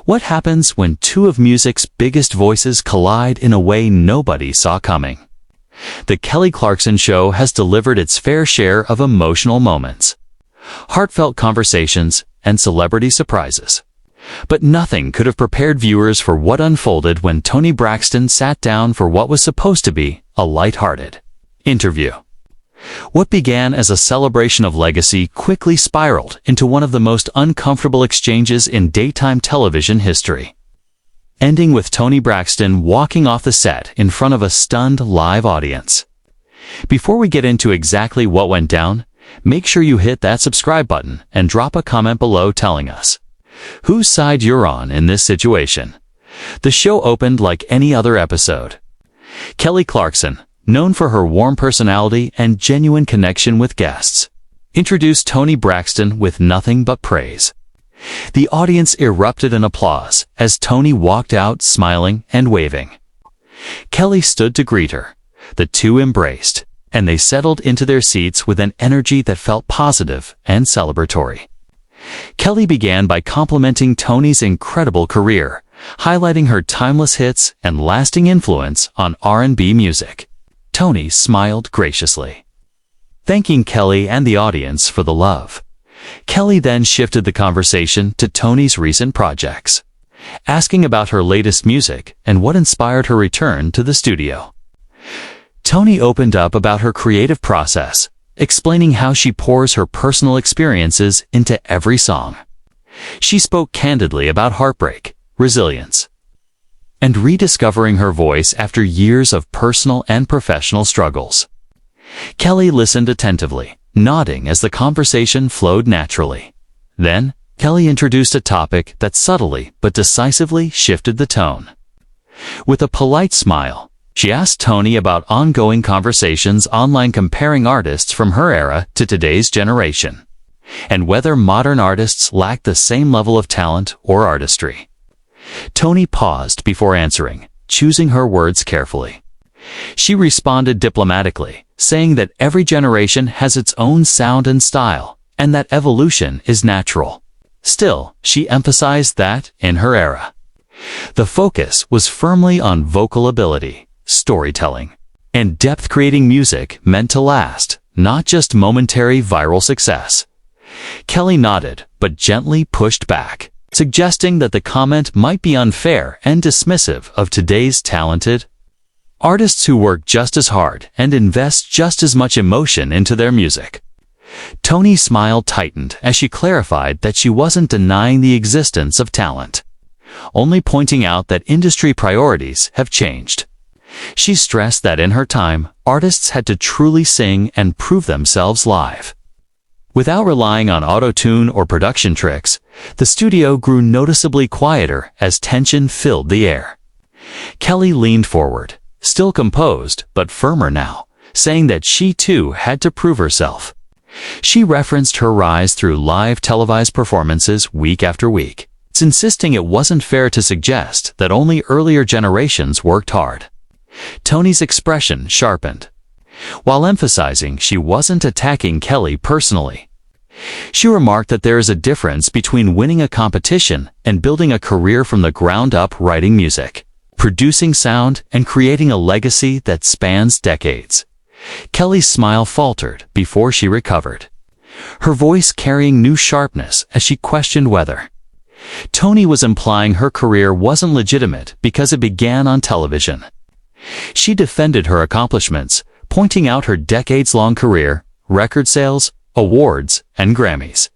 What happens when two of music's biggest voices collide in a way nobody saw coming? The Kelly Clarkson Show has delivered its fair share of emotional moments, heartfelt conversations, and celebrity surprises. But nothing could have prepared viewers for what unfolded when Toni Braxton sat down for what was supposed to be a light-hearted interview. What began as a celebration of legacy quickly spiraled into one of the most uncomfortable exchanges in daytime television history, ending with Toni Braxton walking off the set in front of a stunned live audience. Before we get into exactly what went down, make sure you hit that subscribe button and drop a comment below telling us whose side you're on in this situation. The show opened like any other episode. Kelly Clarkson, known for her warm personality and genuine connection with guests, introduced Toni Braxton with nothing but praise. The audience erupted in applause as Toni walked out smiling and waving. Kelly stood to greet her. The two embraced, and they settled into their seats with an energy that felt positive and celebratory. Kelly began by complimenting Toni's incredible career, highlighting her timeless hits and lasting influence on R&B music. Toni smiled graciously, thanking Kelly and the audience for the love. Kelly then shifted the conversation to Toni's recent projects, asking about her latest music and what inspired her return to the studio. Toni opened up about her creative process, explaining how she pours her personal experiences into every song. She spoke candidly about heartbreak, resilience, and rediscovering her voice after years of personal and professional struggles. Kelly listened attentively, nodding as the conversation flowed naturally. Then, Kelly introduced a topic that subtly but decisively shifted the tone. With a polite smile, she asked Toni about ongoing conversations online comparing artists from her era to today's generation, and whether modern artists lack the same level of talent or artistry. Toni paused before answering, choosing her words carefully. She responded diplomatically, saying that every generation has its own sound and style, and that evolution is natural. Still, she emphasized that, in her era, the focus was firmly on vocal ability, storytelling, and depth, creating music meant to last, not just momentary viral success. Kelly nodded, but gently pushed back, suggesting that the comment might be unfair and dismissive of today's talented artists who work just as hard and invest just as much emotion into their music. Toni's smile tightened as she clarified that she wasn't denying the existence of talent, only pointing out that industry priorities have changed. She stressed that in her time, artists had to truly sing and prove themselves live. Without relying on auto-tune or production tricks, the studio grew noticeably quieter as tension filled the air. Kelly leaned forward, still composed but firmer now, saying that she too had to prove herself. She referenced her rise through live televised performances week after week, insisting it wasn't fair to suggest that only earlier generations worked hard. Toni's expression sharpened, while emphasizing she wasn't attacking Kelly personally. She remarked that there is a difference between winning a competition and building a career from the ground up, writing music, producing sound, and creating a legacy that spans decades. Kelly's smile faltered before she recovered, her voice carrying new sharpness as she questioned whether Toni was implying her career wasn't legitimate because it began on television. She defended her accomplishments, pointing out her decades-long career, record sales, awards, and Grammys.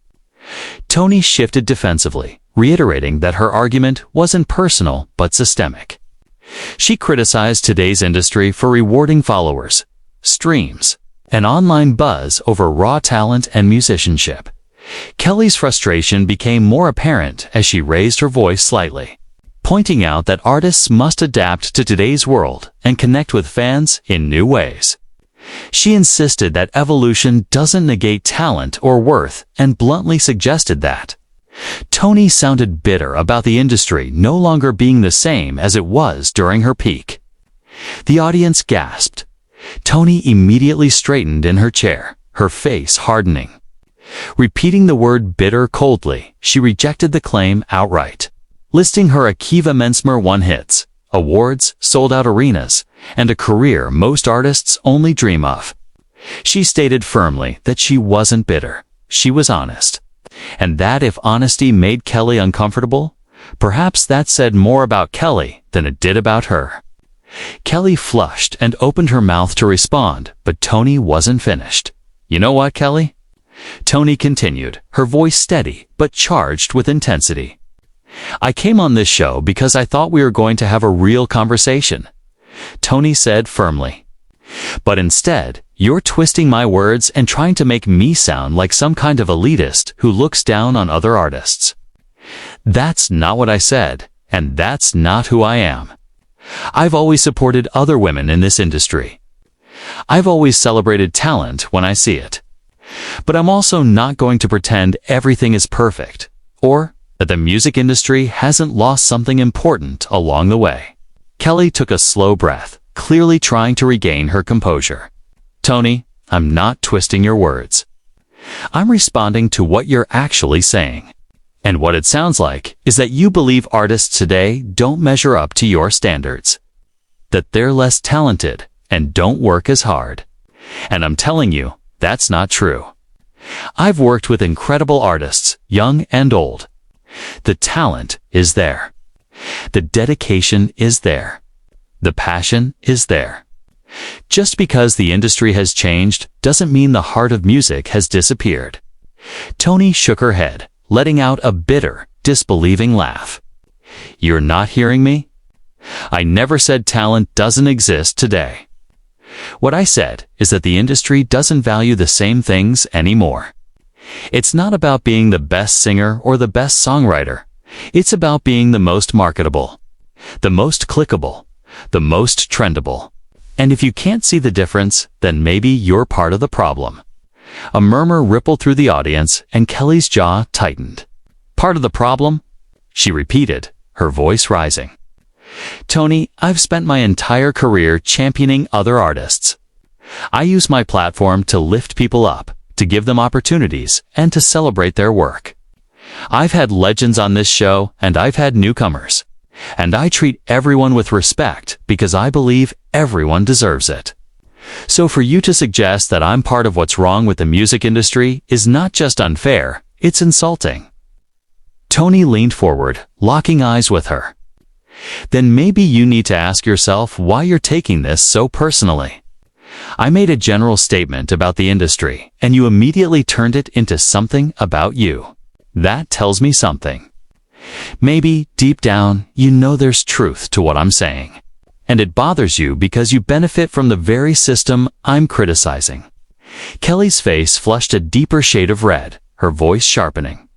Toni shifted defensively, reiterating that her argument wasn't personal but systemic. She criticized today's industry for rewarding followers, streams, and online buzz over raw talent and musicianship. Kelly's frustration became more apparent as she raised her voice slightly, pointing out that artists must adapt to today's world and connect with fans in new ways. She insisted that evolution doesn't negate talent or worth, and bluntly suggested that Toni sounded bitter about the industry no longer being the same as it was during her peak. The audience gasped. Toni immediately straightened in her chair, her face hardening. Repeating the word bitter coldly, she rejected the claim outright. listing her Akiva Mensmer one-hits, awards, sold-out arenas, and a career most artists only dream of. She stated firmly that she wasn't bitter, she was honest. And that if honesty made Kelly uncomfortable, perhaps that said more about Kelly than it did about her. Kelly flushed and opened her mouth to respond, but Toni wasn't finished. "You know what, Kelly?" Toni continued, her voice steady but charged with intensity. "I came on this show because I thought we were going to have a real conversation," Toni said firmly. "But instead, you're twisting my words and trying to make me sound like some kind of elitist who looks down on other artists. That's not what I said, and that's not who I am. I've always supported other women in this industry. I've always celebrated talent when I see it. But I'm also not going to pretend everything is perfect, or that the music industry hasn't lost something important along the way." Kelly took a slow breath, clearly trying to regain her composure. "Toni, I'm not twisting your words. I'm responding to what you're actually saying. And what it sounds like is that you believe artists today don't measure up to your standards. That they're less talented and don't work as hard. And I'm telling you, that's not true. I've worked with incredible artists, young and old. The talent is there. The dedication is there. The passion is there. Just because the industry has changed doesn't mean the heart of music has disappeared." Toni shook her head, letting out a bitter, disbelieving laugh. "You're not hearing me? I never said talent doesn't exist today. What I said is that the industry doesn't value the same things anymore. It's not about being the best singer or the best songwriter. It's about being the most marketable, the most clickable, the most trendable. And if you can't see the difference, then maybe you're part of the problem." A murmur rippled through the audience, and Kelly's jaw tightened. "Part of the problem?" she repeated, her voice rising. "Toni, I've spent my entire career championing other artists. I use my platform to lift people up, to give them opportunities, and to celebrate their work. I've had legends on this show, and I've had newcomers. And I treat everyone with respect because I believe everyone deserves it. So for you to suggest that I'm part of what's wrong with the music industry is not just unfair, it's insulting." Toni leaned forward, locking eyes with her. "Then maybe you need to ask yourself why you're taking this so personally. I made a general statement about the industry, and you immediately turned it into something about you. That tells me something. Maybe, deep down, you know there's truth to what I'm saying. And it bothers you because you benefit from the very system I'm criticizing." Kelly's face flushed a deeper shade of red, her voice sharpening.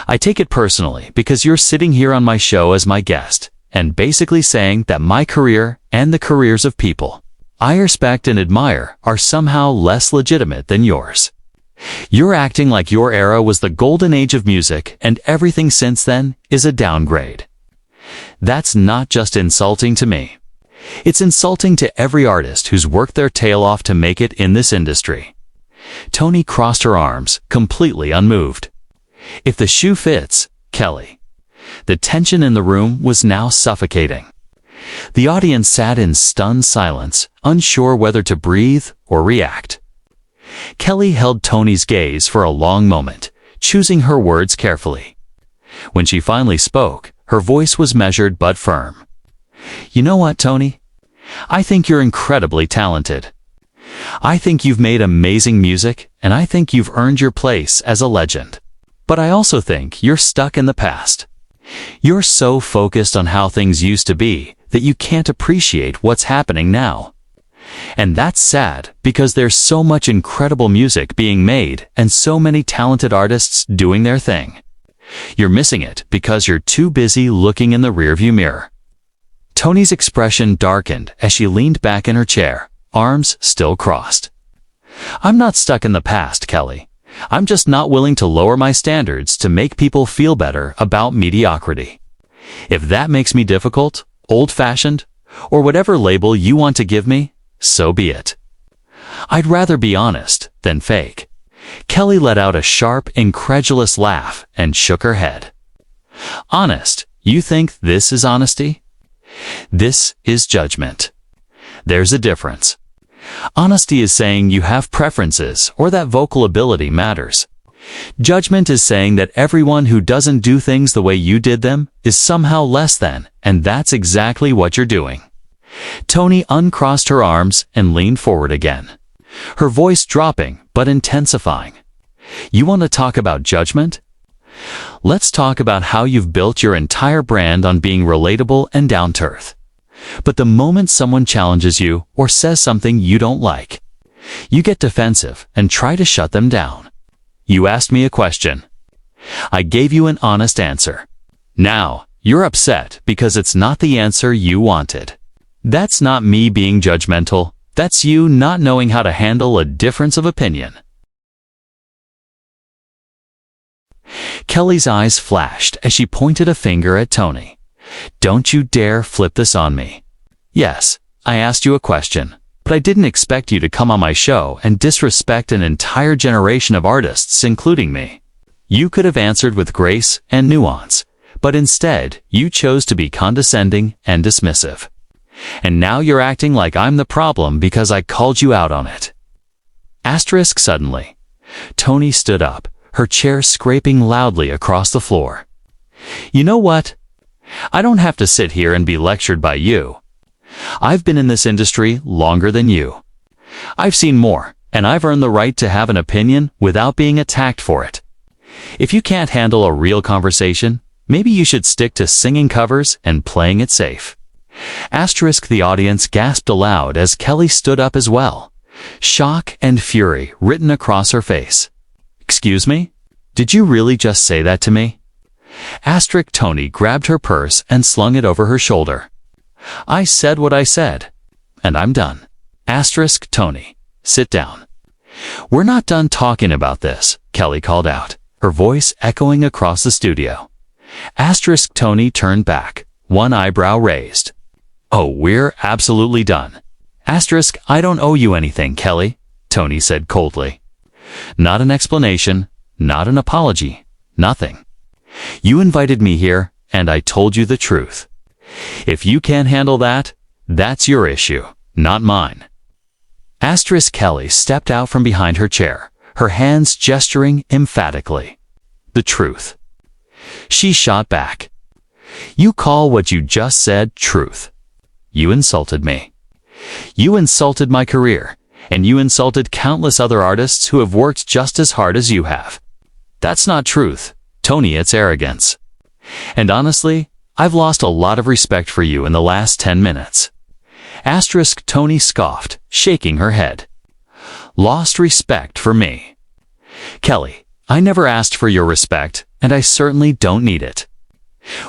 "I take it personally because you're sitting here on my show as my guest, and basically saying that my career and the careers of people I respect and admire are somehow less legitimate than yours. You're acting like your era was the golden age of music and everything since then is a downgrade. That's not just insulting to me. It's insulting to every artist who's worked their tail off to make it in this industry." Toni crossed her arms, completely unmoved. "If the shoe fits, Kelly." The tension in the room was now suffocating. The audience sat in stunned silence, unsure whether to breathe or react. Kelly held Toni's gaze for a long moment, choosing her words carefully. When she finally spoke, her voice was measured but firm. "You know what, Toni? I think you're incredibly talented. I think you've made amazing music, and I think you've earned your place as a legend. But I also think you're stuck in the past. You're so focused on how things used to be that you can't appreciate what's happening now. And that's sad because there's so much incredible music being made and so many talented artists doing their thing. You're missing it because you're too busy looking in the rearview mirror." Toni's expression darkened as she leaned back in her chair, arms still crossed. "I'm not stuck in the past, Kelly. I'm just not willing to lower my standards to make people feel better about mediocrity. If that makes me difficult, old-fashioned, or whatever label you want to give me, so be it. I'd rather be honest than fake." Kelly let out a sharp, incredulous laugh and shook her head. "Honest, You think this is honesty? This is judgment. There's a difference. Honesty is saying you have preferences or that vocal ability matters. Judgment is saying that everyone who doesn't do things the way you did them is somehow less than, and that's exactly what you're doing. Toni uncrossed her arms and leaned forward again, her voice dropping but intensifying. You want to talk about judgment? Let's talk about how you've built your entire brand on being relatable and down-to-earth. But the moment someone challenges you or says something you don't like, you get defensive and try to shut them down. You asked me a question. I gave you an honest answer. Now, you're upset because it's not the answer you wanted. That's not me being judgmental. That's you not knowing how to handle a difference of opinion. Kelly's eyes flashed as she pointed a finger at Toni. Don't you dare flip this on me. Yes, I asked you a question, but I didn't expect you to come on my show and disrespect an entire generation of artists, including me. You could have answered with grace and nuance, but instead, you chose to be condescending and dismissive. And now you're acting like I'm the problem because I called you out on it. Asterisk suddenly. Toni stood up, her chair scraping loudly across the floor. You know what? I don't have to sit here and be lectured by you. I've been in this industry longer than you. I've seen more, and I've earned the right to have an opinion without being attacked for it. If you can't handle a real conversation, maybe you should stick to singing covers and playing it safe. Asterisk the audience gasped aloud as Kelly stood up as well, shock and fury written across her face. Excuse me? Did you really just say that to me? Asterisk Toni grabbed her purse and slung it over her shoulder. I said what I said, and I'm done. Asterisk Toni, sit down. We're not done talking about this, Kelly called out, her voice echoing across the studio. Asterisk Toni turned back, one eyebrow raised. Oh, we're absolutely done. Asterisk, I don't owe you anything, Kelly, Toni said coldly. Not an explanation, not an apology, nothing. You invited me here, and I told you the truth. If you can't handle that, that's your issue, not mine. Asterisk Kelly stepped out from behind her chair, her hands gesturing emphatically. The truth. She shot back. You call what you just said truth. You insulted me. You insulted my career, and you insulted countless other artists who have worked just as hard as you have. That's not truth, Toni, it's arrogance. And honestly, I've lost a lot of respect for you in the last 10 minutes. Asterisk Toni scoffed, shaking her head. Lost respect for me. Kelly, I never asked for your respect, and I certainly don't need it.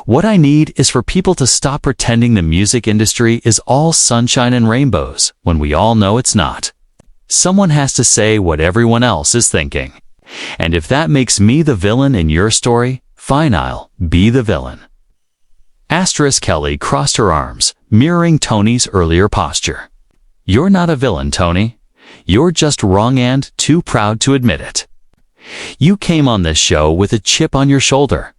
What I need is for people to stop pretending the music industry is all sunshine and rainbows when we all know it's not. Someone has to say what everyone else is thinking. And if that makes me the villain in your story, fine, I'll be the villain. Asterisk Kelly crossed her arms, mirroring Toni's earlier posture. You're not a villain, Toni. You're just wrong and too proud to admit it. You came on this show with a chip on your shoulder,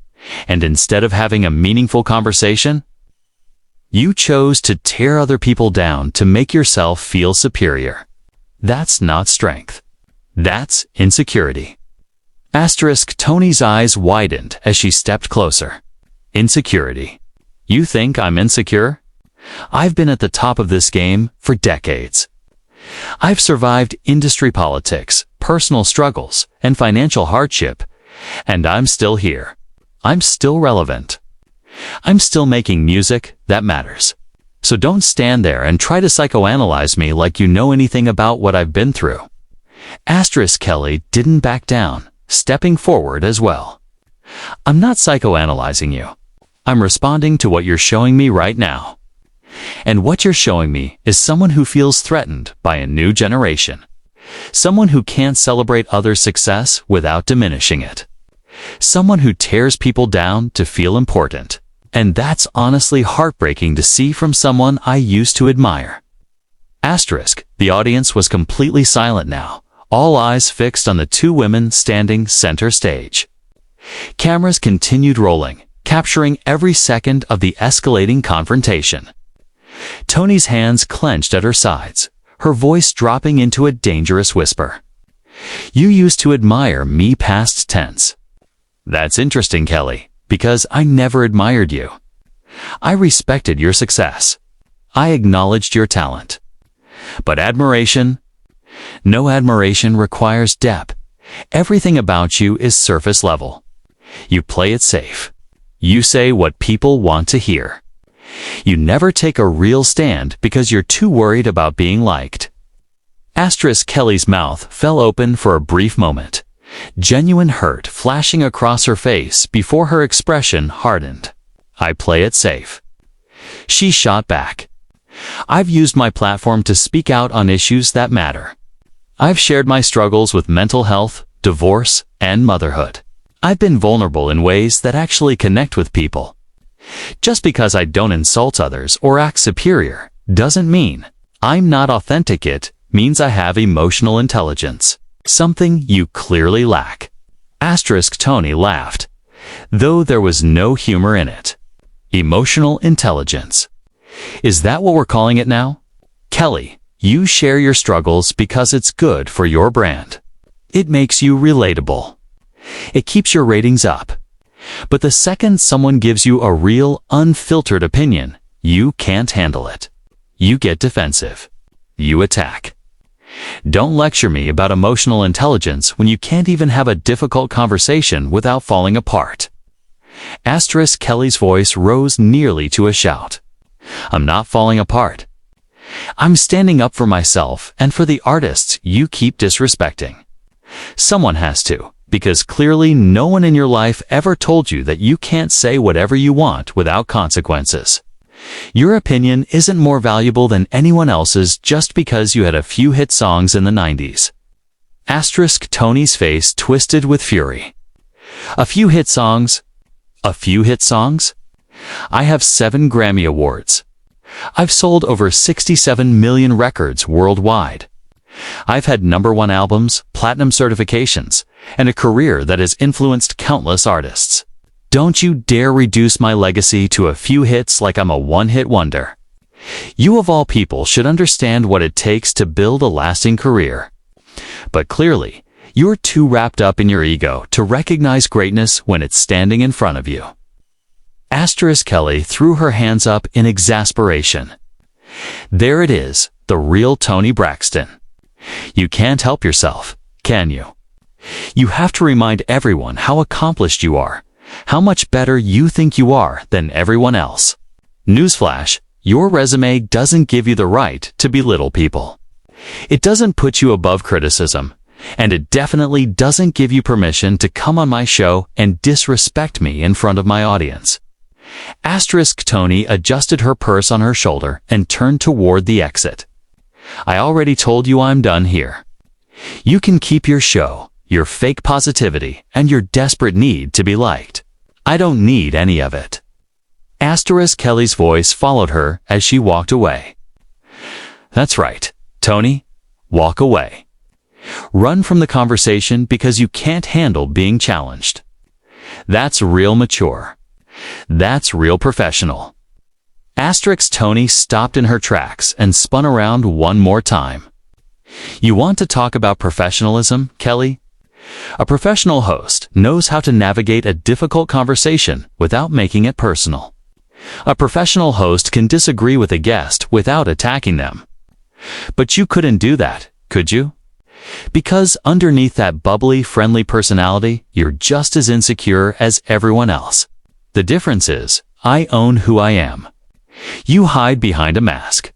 and instead of having a meaningful conversation, you chose to tear other people down to make yourself feel superior. That's not strength. That's insecurity. Asterisk Toni's eyes widened as she stepped closer. Insecurity. You think I'm insecure? I've been at the top of this game for decades. I've survived industry politics, personal struggles, and financial hardship, and I'm still here. I'm still relevant. I'm still making music that matters. So don't stand there and try to psychoanalyze me like you know anything about what I've been through. Asterisk Kelly didn't back down, stepping forward as well. I'm not psychoanalyzing you. I'm responding to what you're showing me right now. And what you're showing me is someone who feels threatened by a new generation. Someone who can't celebrate others' success without diminishing it. Someone who tears people down to feel important. And that's honestly heartbreaking to see from someone I used to admire. Asterisk, the audience was completely silent now, all eyes fixed on the two women standing center stage. Cameras continued rolling, capturing every second of the escalating confrontation. Toni's hands clenched at her sides, her voice dropping into a dangerous whisper. "You used to admire me past tense." "That's interesting, Kelly, because I never admired you. I respected your success. I acknowledged your talent. But admiration? No, admiration requires depth. Everything about you is surface level. You play it safe. You say what people want to hear. You never take a real stand because you're too worried about being liked." Kelly's mouth fell open for a brief moment, genuine hurt flashing across her face before her expression hardened. "I play it safe." She shot back. "I've used my platform to speak out on issues that matter. I've shared my struggles with mental health, divorce, and motherhood. I've been vulnerable in ways that actually connect with people. Just because I don't insult others or act superior doesn't mean I'm not authentic. It means I have emotional intelligence, something you clearly lack." Toni laughed, though there was no humor in it. Emotional intelligence. Is that what we're calling it now? Kelly, you share your struggles because it's good for your brand. It makes you relatable. It keeps your ratings up. But the second someone gives you a real, unfiltered opinion, you can't handle it. You get defensive. You attack. Don't lecture me about emotional intelligence when you can't even have a difficult conversation without falling apart. Kelly's voice rose nearly to a shout. "I'm not falling apart. I'm standing up for myself and for the artists you keep disrespecting. Someone has to, because clearly no one in your life ever told you that you can't say whatever you want without consequences. Your opinion isn't more valuable than anyone else's just because you had a few hit songs in the 90s. Toni's face twisted with fury. "A few hit songs? A few hit songs? I have 7 Grammy Awards. I've sold over 67 million records worldwide. I've had #1 albums, platinum certifications, and a career that has influenced countless artists. Don't you dare reduce my legacy to a few hits like I'm a one-hit wonder. You of all people should understand what it takes to build a lasting career. But clearly, you're too wrapped up in your ego to recognize greatness when it's standing in front of you." Kelly threw her hands up in exasperation. There it is, the real Toni Braxton. You can't help yourself, can you? You have to remind everyone how accomplished you are, how much better you think you are than everyone else. Newsflash, your resume doesn't give you the right to belittle people. It doesn't put you above criticism, and it definitely doesn't give you permission to come on my show and disrespect me in front of my audience. Toni adjusted her purse on her shoulder and turned toward the exit. "I already told you I'm done here. You can keep your show, your fake positivity, and your desperate need to be liked. I don't need any of it." Kelly's voice followed her as she walked away. "That's right, Toni. Walk away. Run from the conversation because you can't handle being challenged. That's real mature. That's real professional." Toni stopped in her tracks and spun around one more time. "You want to talk about professionalism, Kelly? A professional host knows how to navigate a difficult conversation without making it personal. A professional host can disagree with a guest without attacking them. But you couldn't do that, could you? Because underneath that bubbly, friendly personality, you're just as insecure as everyone else. The difference is, I own who I am. You hide behind a mask."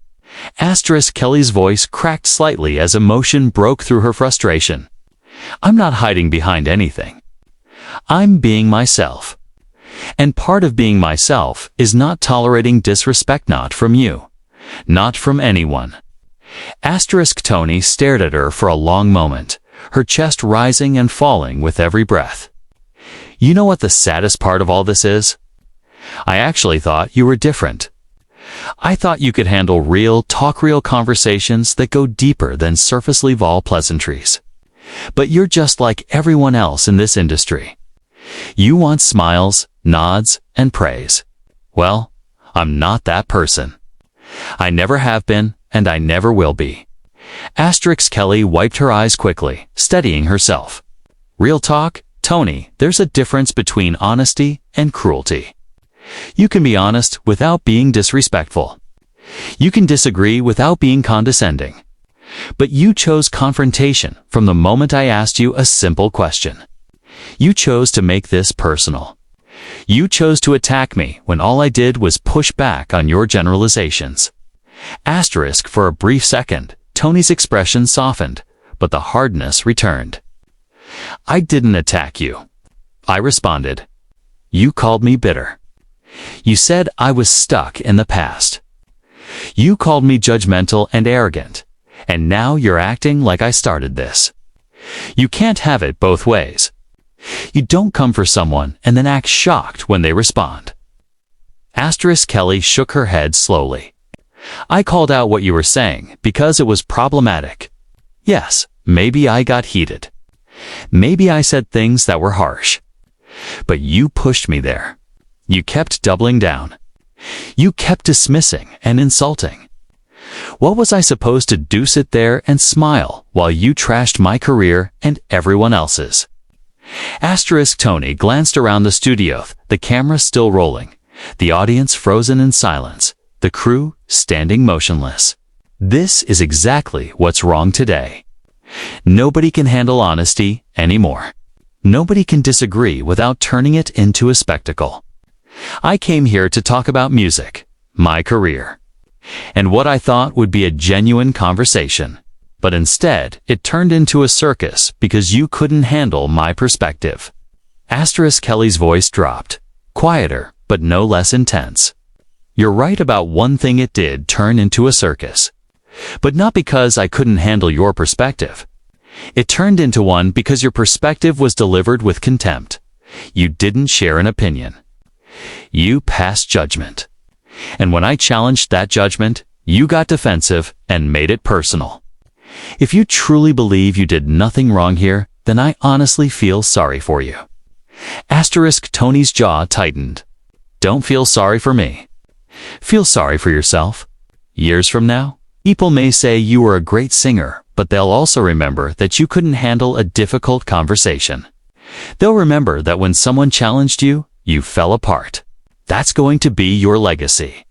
Kelly's voice cracked slightly as emotion broke through her frustration. "I'm not hiding behind anything. I'm being myself. And part of being myself is not tolerating disrespect, not from you, not from anyone." Toni stared at her for a long moment, her chest rising and falling with every breath. "You know what the saddest part of all this is? I actually thought you were different. I thought you could handle real conversations that go deeper than surface level pleasantries. But you're just like everyone else in this industry. You want smiles, nods, and praise. Well, I'm not that person. I never have been, and I never will be. Kelly wiped her eyes quickly, steadying herself. Real talk, Toni, there's a difference between honesty and cruelty. You can be honest without being disrespectful. You can disagree without being condescending. But you chose confrontation from the moment I asked you a simple question. You chose to make this personal. You chose to attack me when all I did was push back on your generalizations. For a brief second, Toni's expression softened, but the hardness returned. I didn't attack you. I responded. You called me bitter. You said I was stuck in the past. You called me judgmental and arrogant, and now you're acting like I started this. You can't have it both ways. You don't come for someone and then act shocked when they respond. Kelly shook her head slowly. I called out what you were saying because it was problematic. Yes, maybe I got heated. Maybe I said things that were harsh. But you pushed me there. You kept doubling down. You kept dismissing and insulting. What was I supposed to do, sit there and smile while you trashed my career and everyone else's? Toni glanced around the studio, the camera still rolling, the audience frozen in silence, the crew standing motionless. This is exactly what's wrong today. Nobody can handle honesty anymore. Nobody can disagree without turning it into a spectacle. I came here to talk about music, my career, and what I thought would be a genuine conversation. But instead, it turned into a circus because you couldn't handle my perspective. Kelly's voice dropped, quieter but no less intense. You're right about one thing, it did turn into a circus. But not because I couldn't handle your perspective. It turned into one because your perspective was delivered with contempt. You didn't share an opinion. You passed judgment. And when I challenged that judgment, you got defensive and made it personal. If you truly believe you did nothing wrong here, then I honestly feel sorry for you. Toni's jaw tightened. Don't feel sorry for me. Feel sorry for yourself. Years from now, people may say you were a great singer, but they'll also remember that you couldn't handle a difficult conversation. They'll remember that when someone challenged you, you fell apart. That's going to be your legacy.